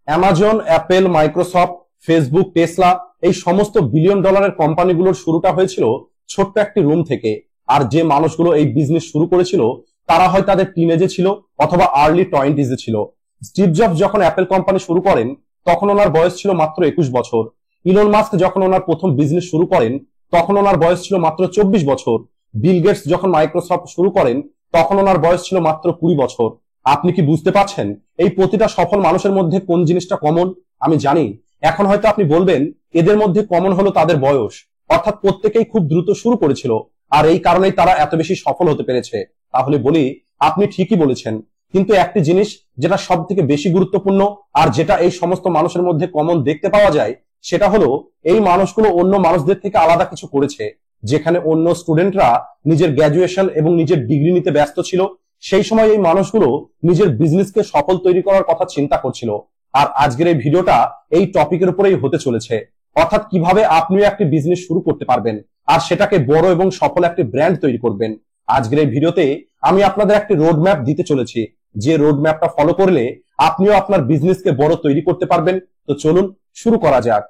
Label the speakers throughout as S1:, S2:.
S1: Amazon, Apple, Microsoft, Facebook, Tesla এই সমস্ত billion ডলারের কোম্পানিগুলোর শুরুটা হয়েছিল ছোট্ট একটি রুম থেকে। আর যে মানুষগুলো এই বিজনেস শুরু করেছিল তারা হয় তাদের টিনেজে ছিল অথবা আর্লি 20s ছিল। স্টিভ জবস যখন অ্যাপেল কোম্পানি শুরু করেন তখন ওনার বয়স ছিল মাত্র 21 বছর। ইলন মাস্ক যখন ওনার প্রথম বিজনেস শুরু করেন তখন ওনার বয়স ছিল মাত্র 24 বছর। বিল গেটস যখন মাইক্রোসফট শুরু করেন তখন ওনার বয়স ছিল মাত্র 20 বছর। আপনি কি বুঝতে পারছেন এই প্রতিটা সফল মানুষের মধ্যে কোন জিনিসটা কমন? আমি জানি এখন হয়তো আপনি বলবেন এদের মধ্যে কমন হলো তাদের বয়স, অর্থাৎ প্রত্যেকেই খুব দ্রুত শুরু করেছিল আর এই কারণেই তারা এত বেশি সফল হতে পেরেছে। তাহলে বলি আপনি ঠিকই বলেছেন, কিন্তু একটি জিনিস যেটা সব থেকে বেশি গুরুত্বপূর্ণ আর যেটা এই সমস্ত মানুষের মধ্যে কমন দেখতে পাওয়া যায় সেটা হলো এই মানুষগুলো অন্য মানুষদের থেকে আলাদা কিছু করেছে। যেখানে অন্য স্টুডেন্টরা নিজের গ্র্যাজুয়েশন এবং নিজের ডিগ্রি নিতে ব্যস্ত ছিল, সেই সময় এই মানুষগুলো নিজের বিজনেসকে সফল তৈরি করার কথা চিন্তা করছিল। আর আজকের এই ভিডিওটা এই টপিকের উপরেই হতে চলেছে, অর্থাৎ কিভাবে আপনিও একটি বিজনেস শুরু করতে পারবেন আর সেটাকে বড় এবং সফল একটি ব্র্যান্ড তৈরি করবেন। আজকের এই ভিডিওতে আমি আপনাদের একটি রোড ম্যাপ দিতে চলেছি, যে রোড ম্যাপটা ফলো করলে আপনিও আপনার বিজনেসকে বড় তৈরি করতে পারবেন। তো চলুন শুরু করা যাক।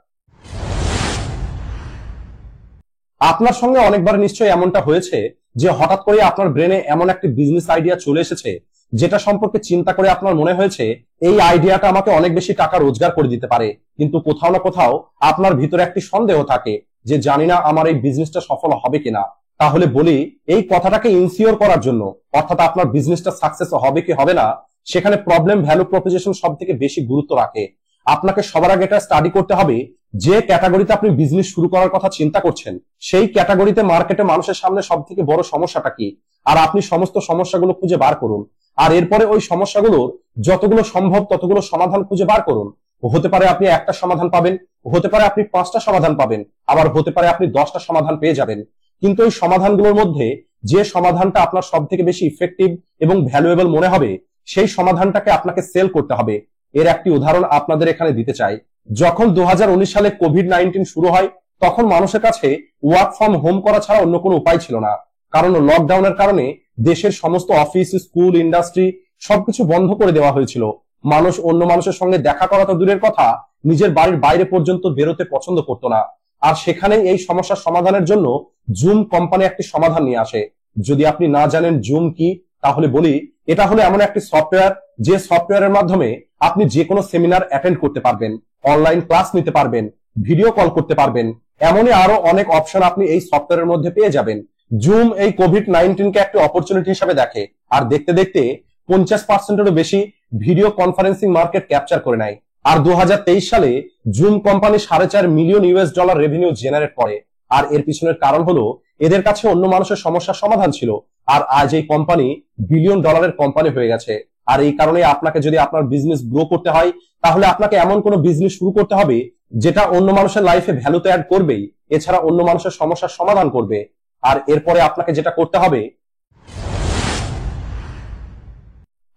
S1: আপনার সঙ্গে অনেকবার নিশ্চয়ই এমনটা হয়েছে যে হঠাৎ করে আপনার ব্রেনে এমন একটি বিজনেস আইডিয়া চলে এসেছে যেটা সম্পর্কে চিন্তা করে আপনার মনে হয়েছে এই আইডিয়াটা আমাকে অনেক বেশি টাকা রোজগার করে দিতে পারে, কিন্তু কোথাও না কোথাও আপনার ভিতরে একটি সন্দেহ থাকে যে জানি না আমার এই বিজনেসটা সফল হবে কিনা। তাহলে বলি এই কথাটাকে ইনসিওর করার জন্য, অর্থাৎ আপনার বিজনেসটা সাকসেস হবে কি হবে না সেখানে প্রবলেম ভ্যালু প্রপোজিশন সব থেকে বেশি গুরুত্ব রাখে। আপনাকে সবার আগে এটা স্টাডি করতে হবে যে ক্যাটাগরিতে আপনি বিজনেস শুরু করার কথা চিন্তা করছেন সেই ক্যাটাগরিতে মার্কেটে মানুষের সামনে সব থেকে বড় সমস্যাটা কি, আর আপনি সমস্ত সমস্যাগুলো খুঁজে বার করুন। আর এরপরে ওই সমস্যাগুলোর যতগুলো সম্ভব ততগুলো সমাধান খুঁজে বার করুন। হতে পারে আপনি একটা সমাধান পাবেন, হতে পারে আপনি 5টা সমাধান পাবেন, আবার হতে পারে আপনি 10টা সমাধান পেয়ে যাবেন। কিন্তু ওই সমাধানগুলোর মধ্যে যে সমাধানটা আপনার সব থেকে বেশি ইফেক্টিভ এবং ভ্যালুয়েবল মনে হবে সেই সমাধানটাকে আপনাকে সেল করতে হবে। এর একটি উদাহরণ আপনাদের এখানে দিতে চাই। যখন 2019 সালে কোভিড-19 শুরু হয় তখন মানুষের কাছে ওয়ার্ক ফ্রম হোম করা ছাড়া অন্য কোনো উপায় ছিল না, কারণ লকডাউনের কারণে দেশের সমস্ত অফিস, স্কুল, ইন্ডাস্ট্রি সবকিছু বন্ধ করে দেওয়া হয়েছিল। মানুষ অন্য মানুষের সঙ্গে দেখা করা তো দূরের কথা, নিজের বাড়ির বাইরে পর্যন্ত বেরোতে পছন্দ করতো না। আর সেখানে এই সমস্যার সমাধানের জন্য জুম কোম্পানি একটি সমাধান নিয়ে আসে। যদি আপনি না জানেন জুম কি, তাহলে বলি এটা হলো এমন একটি সফটওয়্যার যে সফটওয়্যারের মাধ্যমে আপনি যে কোনো সেমিনার অ্যাটেন্ড করতে পারবেন, অনলাইন ক্লাস নিতে পারবেন, ভিডিও কল করতে পারবেন, এমনই আরো অনেক অপশন আপনি এই সফটওয়্যারের মধ্যে পেয়ে যাবেন। জুম এই কোভিড-19 কে একটা অপরচুনিটি হিসেবে দেখে আর দেখতে দেখতে 50%-এরও বেশি ভিডিও কনফারেন্সিং মার্কেট ক্যাপচার করে নেয়। আর 2023 সালে zoom company $4.5 million revenue generate করে। আর এর পিছনের কারণ হলো এদের কাছে অন্য মানুষের সমস্যার সমাধান ছিল, আর আজ এই কোম্পানি বিলিয়ন ডলারের কোম্পানি হয়ে গেছে। আর এই কারণে আপনাকে যদি আপনার বিজনেস গ্রো করতে হয় তাহলে আপনাকে এমন কোনো বিজনেস শুরু করতে হবে যেটা অন্য মানুষের লাইফে ভ্যালু তো অ্যাড করবেই, এছাড়া অন্য মানুষের সমস্যার সমাধান করবে। আর এরপরে আপনাকে যেটা করতে হবে,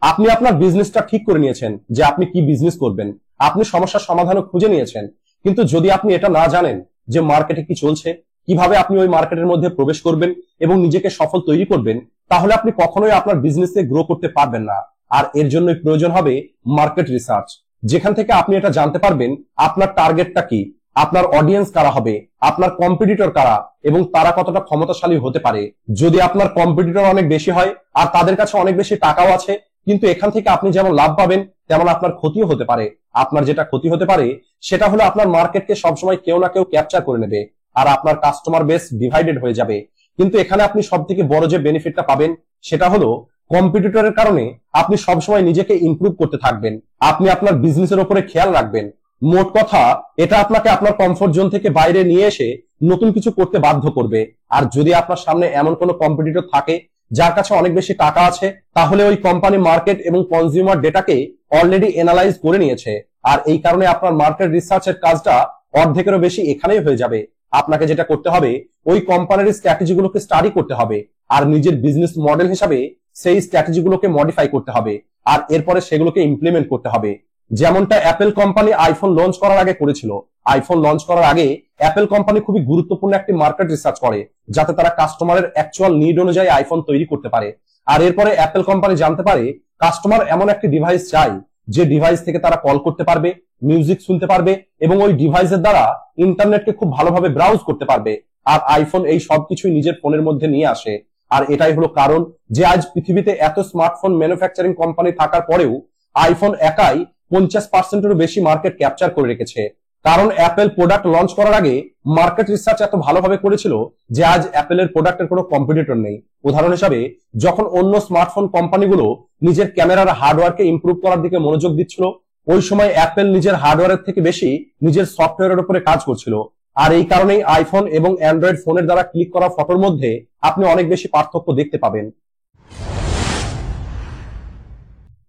S1: আপনি আপনার বিজনেসটা ঠিক করে নিয়েছেন যে আপনি কি বিজনেস করবেন, আপনি সমস্যার সমাধানও খুঁজে নিয়েছেন, কিন্তু যদি আপনি এটা না জানেন যে মার্কেটে কি চলছে, কিভাবে আপনি ওই মার্কেটের মধ্যে প্রবেশ করবেন এবং নিজেকে সফল তৈরি করবেন, তাহলে আপনি কখনোই আপনার বিজনেসে গ্রো করতে পারবেন না। আর এর জন্যই প্রয়োজন হবে মার্কেট রিসার্চ, যেখান থেকে আপনি এটা জানতে পারবেন আপনার টার্গেটটা কি, আপনার অডিয়েন্স কারা হবে, আপনার কম্পিটিটর কারা এবং তারা কতটা ক্ষমতাশালী হতে পারে। যদি আপনার কম্পিটিটর অনেক বেশি হয় আর তাদের কাছে অনেক বেশি টাকাও আছে, কিন্তু এখান থেকে আপনি যেমন লাভ পাবেন তেমন আপনার ক্ষতিও হতে পারে। আপনার যেটা ক্ষতি হতে পারে সেটা হলো আপনার মার্কেটকে সবসময় কেউ না কেউ ক্যাপচার করে নেবে আর আপনার কাস্টমার বেস ডিভাইডেড হয়ে যাবে। কিন্তু এখানে আপনি সব থেকে বড় যে বেনিফিটটা পাবেন সেটা হলো কম্পিটিটরের কারণে আপনি সবসময় নিজেকে ইমপ্রুভ করতে থাকবেন, আপনি আপনার বিজনেসের উপরে খেয়াল রাখবেন। মোট কথা এটা আপনাকে আপনার কমফোর্ট জোন থেকে বাইরে নিয়ে এসে নতুন কিছু করতে বাধ্য করবে। আর যদি আপনার সামনে এমন কোনো কম্পিটিটর থাকে যার কাছে অনেক বেশি টাকা আছে, তাহলে ওই কোম্পানি মার্কেট এবং কনজিউমার ডেটাকে অলরেডি এনালাইজ করে নিয়েছে। আর এই কারণে আপনার মার্কেট রিসার্চের কাজটা অর্ধেকেরও বেশি এখানেই হয়ে যাবে। আপনাকে যেটা করতে হবে ওই কোম্পানির স্ট্র্যাটেজিগুলোকে স্টাডি করতে হবে আর নিজের বিজনেস মডেল হিসাবে সেই স্ট্র্যাটেজিগুলোকে মডিফাই করতে হবে আর এরপরে সেগুলোকে ইমপ্লিমেন্ট করতে হবে। যেমনটা অ্যাপেল কোম্পানি আইফোন লঞ্চ করার আগে করেছিল। আইফোন লঞ্চ করার আগে অ্যাপেল কোম্পানি খুবই গুরুত্বপূর্ণ একটি মার্কেট রিসার্চ করে যাতে তারা কাস্টমারের অ্যাকচুয়াল নিড অনুযায়ী আইফোন তৈরি করতে পারে। আর এরপরে অ্যাপেল কোম্পানি জানতে পারে কাস্টমার এমন একটি ডিভাইস চাই যে ডিভাইস থেকে তারা কল করতে পারবে, মিউজিক শুনতে পারবে এবং ওই ডিভাইসের দ্বারা ইন্টারনেটকে খুব ভালোভাবে ব্রাউজ করতে পারবে। আর আইফোন এই সবকিছুই নিজের ফোনের মধ্যে নিয়ে আসে। আর এটাই হলো কারণ যে আজ পৃথিবীতে এত স্মার্টফোন ম্যানুফ্যাকচারিং কোম্পানি থাকার পরেও আইফোন একাই 50%-এরও বেশি মার্কেট ক্যাপচার করে রেখেছে। কারণ অ্যাপেল প্রোডাক্ট লঞ্চ করার আগে মার্কেট রিসার্চ এত ভালোভাবে করেছিল যে আজ অ্যাপেলের প্রোডাক্টের কোনো কম্পিটিটর নেই। উদাহরণ হিসাবে যখন অন্য স্মার্টফোন কোম্পানিগুলো নিজের ক্যামেরার হার্ডওয়্যারকে ইমপ্রুভ করার দিকে মনোযোগ দিচ্ছিল, ওই সময় অ্যাপেল নিজের হার্ডওয়্যারের থেকে বেশি নিজের সফটওয়্যারের উপরে কাজ করছিল। আর এই কারণেই আইফোন এবং অ্যান্ড্রয়েড ফোনের দ্বারা ক্লিক করা ফটোর মধ্যে আপনি অনেক বেশি পার্থক্য দেখতে পাবেন।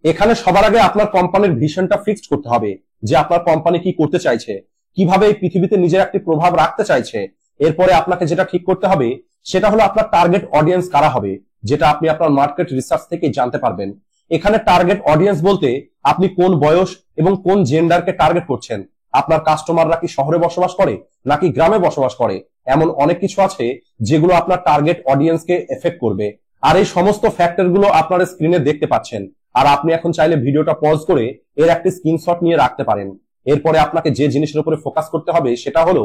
S1: এখানে সবার আগে আপনার কোম্পানির ভিশনটা ফিক্সড করতে হবে যে আপনার কোম্পানি কি করতে চাইছে, কিভাবে এই পৃথিবীতে নিজের একটি প্রভাব রাখতে চাইছে। এরপরে আপনাকে যেটা ঠিক করতে হবে সেটা হলো আপনার টার্গেট অডিয়েন্স কারা হবে, যেটা আপনি আপনার মার্কেট রিসার্চ থেকেই জানতে পারবেন। এখানে টার্গেট অডিয়েন্স বলতে আপনি কোন বয়স এবং কোন জেন্ডারকে টার্গেট করছেন। আপনার কাস্টমাররা কি শহরে বসবাস করে নাকি গ্রামে বসবাস করে, এমন অনেক কিছু আছে যেগুলো আপনার টার্গেট অডিয়েন্সকে এফেক্ট করবে। আর এই সমস্ত ফ্যাক্টর গুলো আপনার স্ক্রিনে দেখতে পাচ্ছেন। আর আপনি এখন চাইলে ভিডিওটা পজ করে এর একটি স্ক্রিনশট নিয়ে রাখতে পারেন। এরপরে আপনাকে যে জিনিসের উপরে ফোকাস করতে হবে সেটা হলো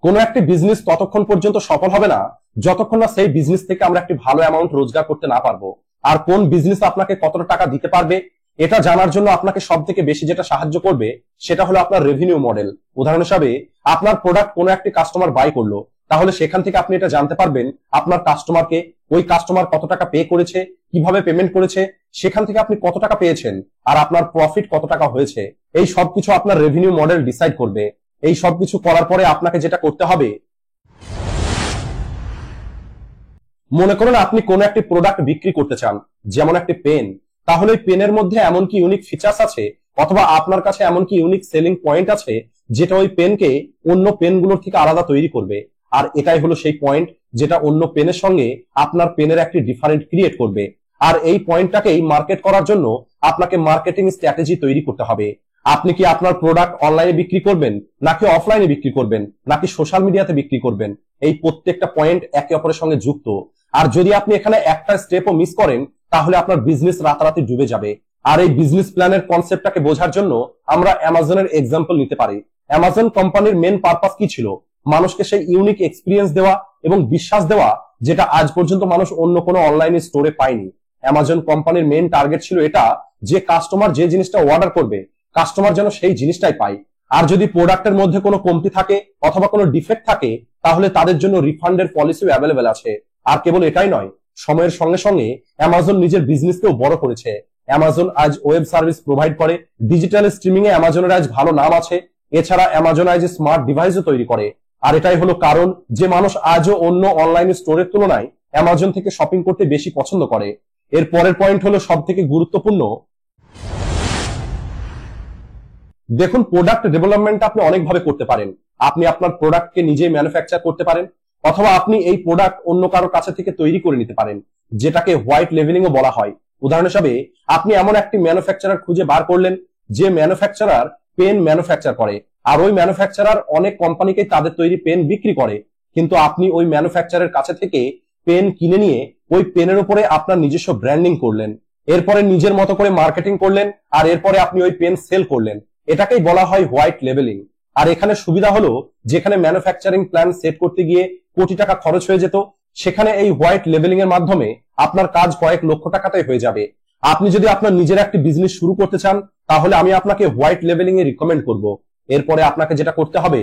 S1: কোন একটি বিজনেস ততক্ষণ পর্যন্ত সফল হবে না যতক্ষণ না সেই বিজনেস থেকে আমরা একটি ভালো অ্যামাউন্ট রোজগার করতে না পারবো। আর কোন বিজনেস আপনাকে কতটা টাকা দিতে পারবে এটা জানার জন্য আপনাকে সব থেকে বেশি যেটা সাহায্য করবে সেটা হলো আপনার রেভিনিউ মডেল। উদাহরণ হিসাবে আপনার প্রোডাক্ট কোনো একটি কাস্টমার বাই করলো, তাহলে সেখান থেকে আপনি এটা জানতে পারবেন আপনার কাস্টমারকে, ওই কাস্টমার কত টাকা পে করেছে, কিভাবে পেমেন্ট করেছে, সেখান থেকে আপনি কত টাকা পেয়েছেন আর আপনার প্রফিট কত টাকা হয়েছে। এই সবকিছু আপনার রেভিনিউ মডেল ডিসাইড করবে। এই সবকিছু করার পরে আপনাকে যেটা করতে হবে, মনে করুন আপনি কোন একটি প্রোডাক্ট বিক্রি করতে চান, যেমন একটি পেন, তাহলে ওই পেনের মধ্যে এমন কি ইউনিক ফিচার্স আছে অথবা আপনার কাছে এমন কি ইউনিক সেলিং পয়েন্ট আছে যেটা ওই পেনকে অন্য পেনগুলোর থেকে আলাদা তৈরি করবে। আর এটাই হলো সেই পয়েন্ট যেটা অন্য পেনের সঙ্গে আপনার পেনের একটি ডিফারেন্ট ক্রিয়েট করবে। আর এই পয়েন্টটাকেই মার্কেট করার জন্য আপনাকে মার্কেটিং স্ট্র্যাটেজি তৈরি করতে হবে। আপনি কি আপনার প্রোডাক্ট অনলাইনে বিক্রি করবেন নাকি অফলাইনে বিক্রি করবেন নাকি সোশ্যাল মিডিয়াতে বিক্রি করবেন, এই প্রত্যেকটা পয়েন্ট একে অপরের সঙ্গে যুক্ত। আর যদি আপনি এখানে একটা স্টেপও মিস করেন তাহলে আপনার বিজনেস রাতারাতি ডুবে যাবে। আর এই বিজনেস প্ল্যানের কনসেপ্টটাকে বোঝার জন্য আমরা অ্যামাজনের এক্সাম্পল নিতে পারি। অ্যামাজন কোম্পানির মেন পারপাস কি ছিল? মানুষকে সেই ইউনিক এক্সপিরিয়েন্স দেওয়া এবং বিশ্বাস দেওয়া যেটা আজ পর্যন্ত মানুষ অন্য কোনো অনলাইন স্টোরে পায়নি। অ্যামাজন কোম্পানির মেন টার্গেট ছিল এটা যে কাস্টমার যে জিনিসটা অর্ডার করবে কাস্টমার যেন সেই জিনিসটাই পায়। আর যদি প্রোডাক্টের মধ্যে কোনো কমতি থাকে অথবা কোনো ডিফেক্ট থাকে তাহলে তাদের জন্য রিফান্ডের পলিসিও অ্যাভেলেবেল আছে। আর কেবল এটাই নয়, সময়ের সঙ্গে সঙ্গে অ্যামাজন নিজের বিজনেসকেও বড় করেছে। অ্যামাজন আজ ওয়েব সার্ভিস প্রোভাইড করে, ডিজিটাল স্ট্রিমিং এ অ্যামাজনের আজ ভালো নাম আছে। এছাড়া অ্যামাজন আজ স্মার্ট ডিভাইসও তৈরি করে। আর এটাই হলো কারণ যে মানুষ আজও অন্য অনলাইন স্টোরের তুলনায় অ্যামাজন থেকে শপিং করতে বেশি পছন্দ করে। এর পরের পয়েন্ট হলো সব থেকে গুরুত্বপূর্ণ। দেখুন, প্রোডাক্ট ডেভেলপমেন্ট আপনি অনেকভাবে করতে পারেন। আপনি আপনার প্রোডাক্টকে নিজেই ম্যানুফ্যাকচার করতে পারেন অথবা আপনি এই প্রোডাক্ট অন্য কারো কাছে থেকে তৈরি করে নিতে পারেন, যেটাকে হোয়াইট লেভেলিং ও বলা হয়। উদাহরণ হিসাবে আপনি এমন একটি ম্যানুফ্যাকচারার খুঁজে বার করলেন যে ম্যানুফ্যাকচারার পেন ম্যানুফ্যাকচার করে, আর ওই ম্যানুফ্যাকচারার অনেক কোম্পানিকে তাদের তৈরি পেন বিক্রি করে, কিন্তু আপনি ওই ম্যানুফ্যাকচারের কাছে থেকে পেন কিনে নিয়ে ওই পেনের উপরে আপনার নিজস্ব ব্র্যান্ডিং করলেন, এরপরে নিজের মতো করে মার্কেটিং করলেন, আর এরপরে আপনি ওই পেন সেল করলেন। এটাকেই বলা হয় হোয়াইট লেভেলিং। আর এখানে সুবিধা হলো যেখানে ম্যানুফ্যাকচারিং প্ল্যান সেট করতে গিয়ে কোটি টাকা খরচ হয়ে যেত, সেখানে এই হোয়াইট লেভেলিং এর মাধ্যমে আপনার কাজ কয়েক লক্ষ টাকাতেই হয়ে যাবে। আপনি যদি আপনার নিজের একটি বিজনেস শুরু করতে চান তাহলে আমি আপনাকে হোয়াইট লেভেলিং এ রিকমেন্ড করব। এরপরে আপনাকে যেটা করতে হবে,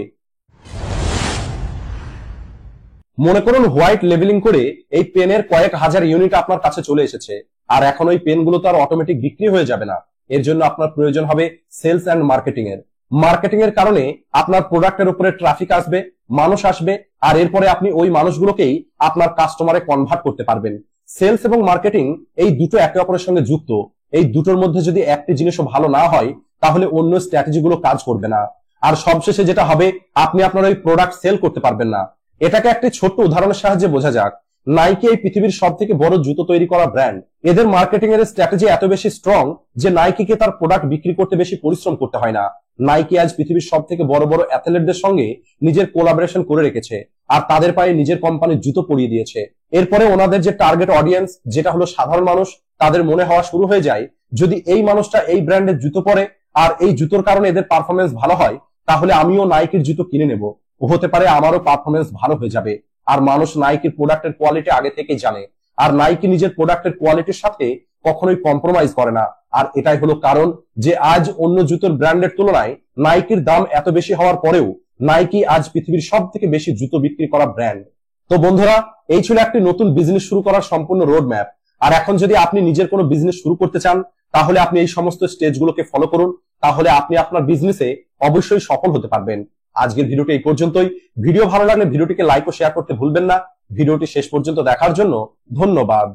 S1: মনে করুন হোয়াইট লেভেলিং করে এই পেনের কয়েক হাজার ইউনিট আপনার কাছে চলে এসেছে, আর এখন ওই পেনগুলো তো আর অটোমেটিক বিক্রি হয়ে যাবে না। এর জন্য আপনার প্রয়োজন হবে সেলস এন্ড মার্কেটিং এর। মার্কেটিং এর কারণে আপনার প্রোডাক্টের উপরে ট্রাফিক আসবে, মানুষ আসবে, আর এরপরে আপনি ওই মানুষগুলোকেই আপনার কাস্টমারে কনভার্ট করতে পারবেন। সেলস এবং মার্কেটিং এই দুটো একে অপরের সঙ্গে যুক্ত। এই দুটোর মধ্যে যদি একটি জিনিসও ভালো না হয় তাহলে অন্য স্ট্র্যাটেজি গুলো কাজ করবে না। আর সবশেষে যেটা হবে, আপনি আপনার ওই প্রোডাক্ট সেল করতে পারবেন না। এটাকে একটি ছোট্ট উদাহরণের সাহায্যে বোঝা যাক। নাইকি এই পৃথিবীর সব থেকে বড় জুতো তৈরি করা ব্র্যান্ড। এদের মার্কেটিং এর স্ট্র্যাটেজি এত বেশি স্ট্রং যে নাইকিকে তার প্রোডাক্ট বিক্রি করতে বেশি পরিশ্রম করতে হয় না। নাইকি আজ পৃথিবীর সব থেকে বড় বড় অ্যাথলেটদের সঙ্গে নিজের কোলাবোরেশন করে রেখেছে আর তাদের পায়ে নিজের কোম্পানির জুতো পরিয়ে দিয়েছে। এরপরে ওনাদের যে টার্গেট অডিয়েন্স, যেটা হলো সাধারণ মানুষ, তাদের মনে হওয়া শুরু হয়ে যায় যদি এই মানুষটা এই ব্র্যান্ডের জুতো পরে আর এই জুতোর কারণে এদের পারফরমেন্স ভালো হয়, তাহলে আমিও নাইকির জুতো কিনে নেব। হতে পারে আমারও পারফরমেন্স ভালো হয়ে যাবে। আর মানুষ নাইকির প্রোডাক্টের কোয়ালিটি আগে থেকেই জানে, আর নাইকি নিজের প্রোডাক্টের কোয়ালিটির সাথে কখনোই কম্প্রোমাইজ করে না। আর এটাই হলো কারণ যে আজ অন্য জুতোর ব্র্যান্ডের তুলনায় নাইকির দাম এত বেশি হওয়ার পরেও নাইকি আজ পৃথিবীর সব থেকে বেশি জুতো বিক্রি করা ব্র্যান্ড। তো বন্ধুরা, এই ছিল একটি নতুন বিজনেস শুরু করার সম্পূর্ণ রোড ম্যাপ। আর এখন যদি আপনি নিজের কোনো বিজনেস শুরু করতে চান, তাহলে আপনি এই সমস্ত স্টেজগুলোকে ফলো করুন, তাহলে আপনি আপনার বিজনেসে অবশ্যই সফল হতে পারবেন। আজকের ভিডিওটি এই পর্যন্তই। ভিডিও ভালো লাগলে ভিডিওটিকে লাইক ও শেয়ার করতে ভুলবেন না। ভিডিওটি শেষ পর্যন্ত দেখার জন্য ধন্যবাদ।